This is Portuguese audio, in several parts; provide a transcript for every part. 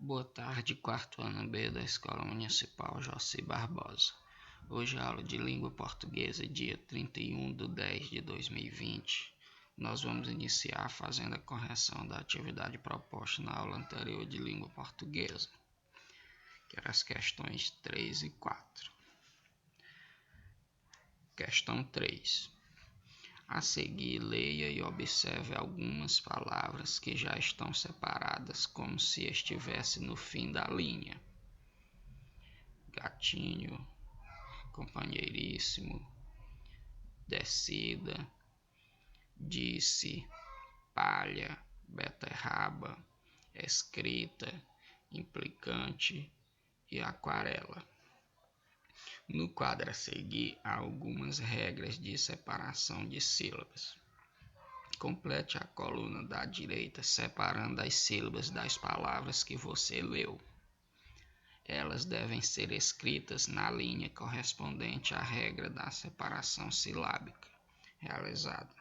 Boa tarde, quarto ano B da Escola Municipal Joci Barbosa. Hoje, a aula de língua portuguesa, dia 31/10/2020. Nós vamos iniciar fazendo a correção da atividade proposta na aula anterior de língua portuguesa, que eram as questões 3 e 4. Questão 3. A seguir, leia e observe algumas palavras que já estão separadas, como se estivesse no fim da linha. Gatinho, companheiríssimo, descida, disse, palha, beterraba, escrita, implicante e aquarela. No quadro a seguir, há algumas regras de separação de sílabas. Complete a coluna da direita separando as sílabas das palavras que você leu. Elas devem ser escritas na linha correspondente à regra da separação silábica realizada.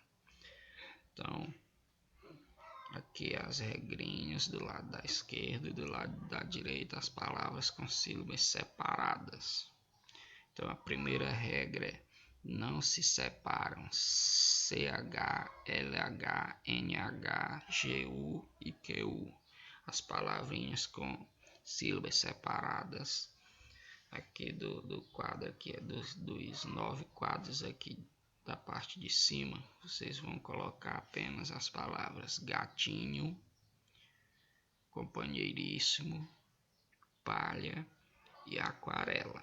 Então, aqui as regrinhas do lado da esquerda e do lado da direita as palavras com sílabas separadas. Então, a primeira regra é: não se separam CH, LH, NH, GU e QU. As palavrinhas com sílabas separadas aqui do quadro aqui, dos 9 quadros aqui da parte de cima, vocês vão colocar apenas as palavras gatinho, companheiríssimo, palha e aquarela.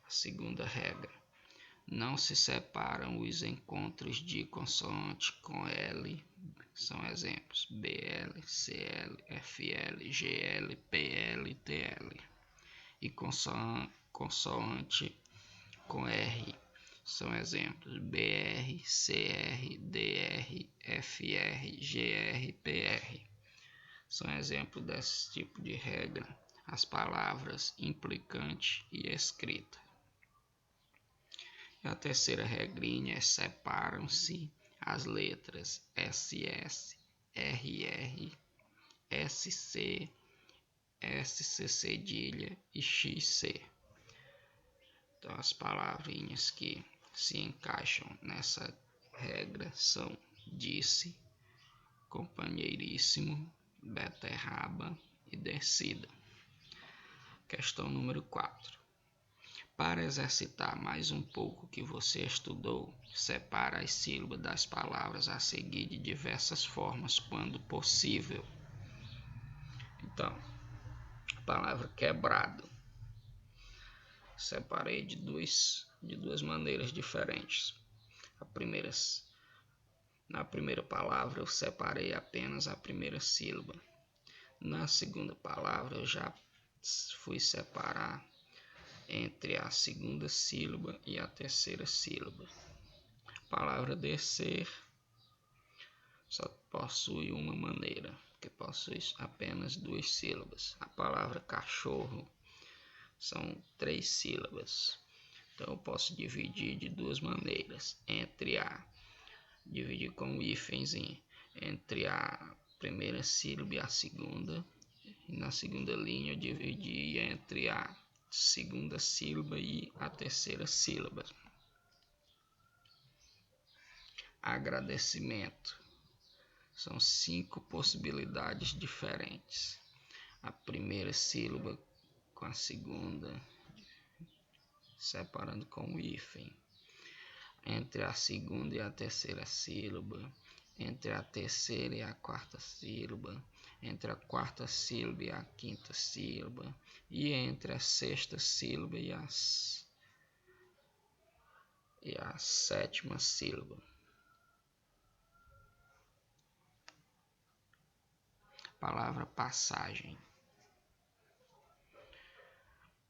A segunda regra: não se separam os encontros de consoante com L, são exemplos BL, CL, FL, GL, PL, TL. E consoante com R, são exemplos BR, CR, DR, FR, GR, PR. São exemplos desse tipo de regra as palavras implicante e escrita. E a terceira regrinha é: separam-se as letras SS, RR, SC, SC cedilha e XC. Então, as palavrinhas que se encaixam nessa regra são disse, companheiríssimo, beterraba e descida. Questão número 4. Para exercitar mais um pouco o que você estudou, separa as sílabas das palavras a seguir de diversas formas, quando possível. Então, a palavra quebrado, separei de duas maneiras diferentes. Na primeira palavra, eu separei apenas a primeira sílaba. Na segunda palavra, eu já fui separar entre a segunda sílaba e a terceira sílaba. A palavra descer só possui uma maneira, que possui apenas 2 sílabas. A palavra cachorro são 3 sílabas. Então eu posso dividir de 2 maneiras. Dividir com um hífenzinho entre a primeira sílaba e a segunda. E na segunda linha eu dividi entre a segunda sílaba e a terceira sílaba. Agradecimento. São 5 possibilidades diferentes. A primeira sílaba com a segunda, separando com o hífen. Entre a segunda e a terceira sílaba. Entre a terceira e a quarta sílaba. Entre a quarta sílaba e a quinta sílaba. E entre a sexta sílaba e a sétima sílaba. Palavra passagem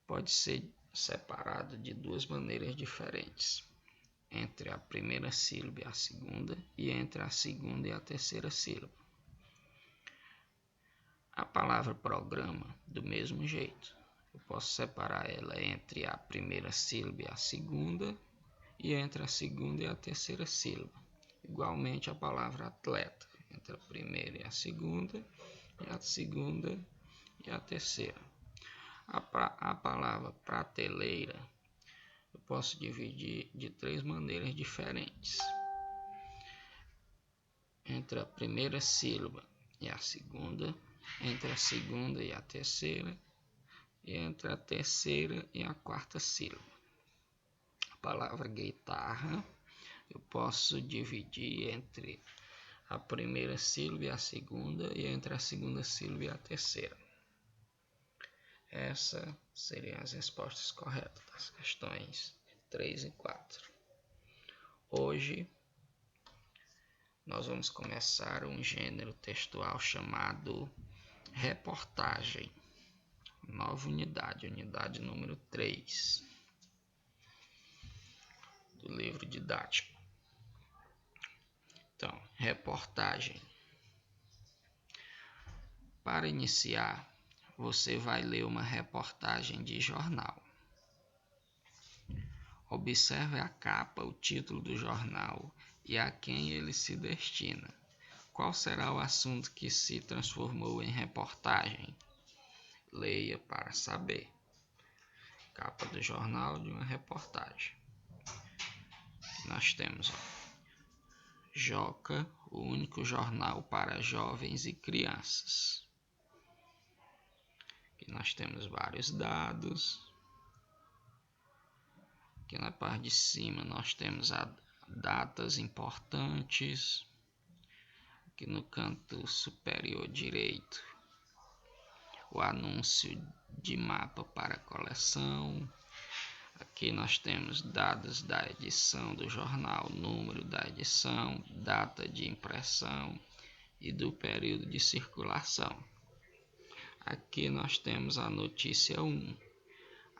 pode ser separado de 2 maneiras diferentes: entre a primeira sílaba e a segunda, e entre a segunda e a terceira sílaba. A palavra programa, do mesmo jeito, eu posso separar ela entre a primeira sílaba e a segunda, e entre a segunda e a terceira sílaba. Igualmente a palavra atleta, entre a primeira e a segunda e a terceira. A palavra prateleira eu posso dividir de 3 maneiras diferentes. Entre a primeira sílaba e a segunda, entre a segunda e a terceira, e entre a terceira e a quarta sílaba. A palavra guitarra eu posso dividir entre a primeira sílaba e a segunda, e entre a segunda sílaba e a terceira. Essas seriam as respostas corretas das questões 3 e 4. Hoje nós vamos começar um gênero textual chamado reportagem. Nova unidade número 3 do livro didático. Então, reportagem. Para iniciar, você vai ler uma reportagem de jornal. Observe a capa, o título do jornal e a quem ele se destina. Qual será o assunto que se transformou em reportagem? Leia para saber. Capa do jornal de uma reportagem. Nós temos Joca, o único jornal para jovens e crianças. Aqui nós temos vários dados. Aqui na parte de cima nós temos datas importantes. Aqui no canto superior direito, o anúncio de mapa para coleção. Aqui nós temos dados da edição do jornal, número da edição, data de impressão e do período de circulação. Aqui nós temos a notícia 1,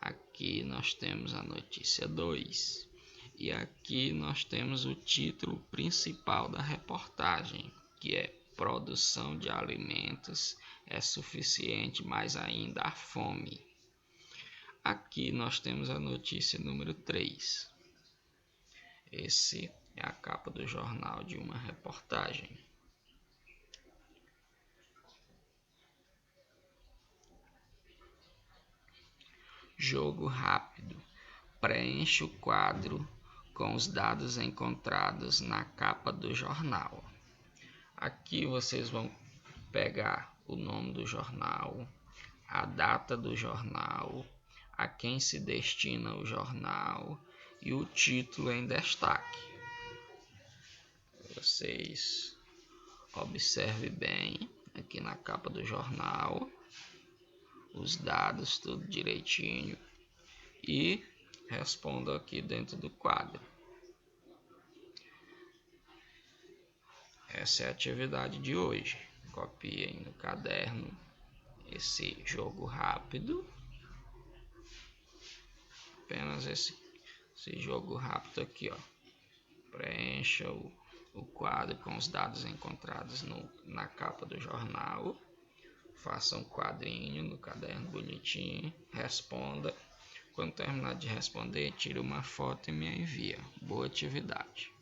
aqui nós temos a notícia 2 e aqui nós temos o título principal da reportagem, que é Produção de alimentos é suficiente, mas ainda há fome. Aqui nós temos a notícia número 3. Esse é a capa do jornal de uma reportagem. Jogo rápido. Preencha o quadro com os dados encontrados na capa do jornal. Aqui vocês vão pegar o nome do jornal, a data do jornal, a quem se destina o jornal e o título em destaque. Vocês observem bem aqui na capa do jornal, os dados tudo direitinho e respondam aqui dentro do quadro. Essa é a atividade de hoje. Copiem no caderno esse jogo rápido. Apenas esse jogo rápido aqui, ó. Preencha o quadro com os dados encontrados na capa do jornal. Faça um quadrinho no caderno bonitinho. Responda. Quando terminar de responder, tire uma foto e me envia. Boa atividade.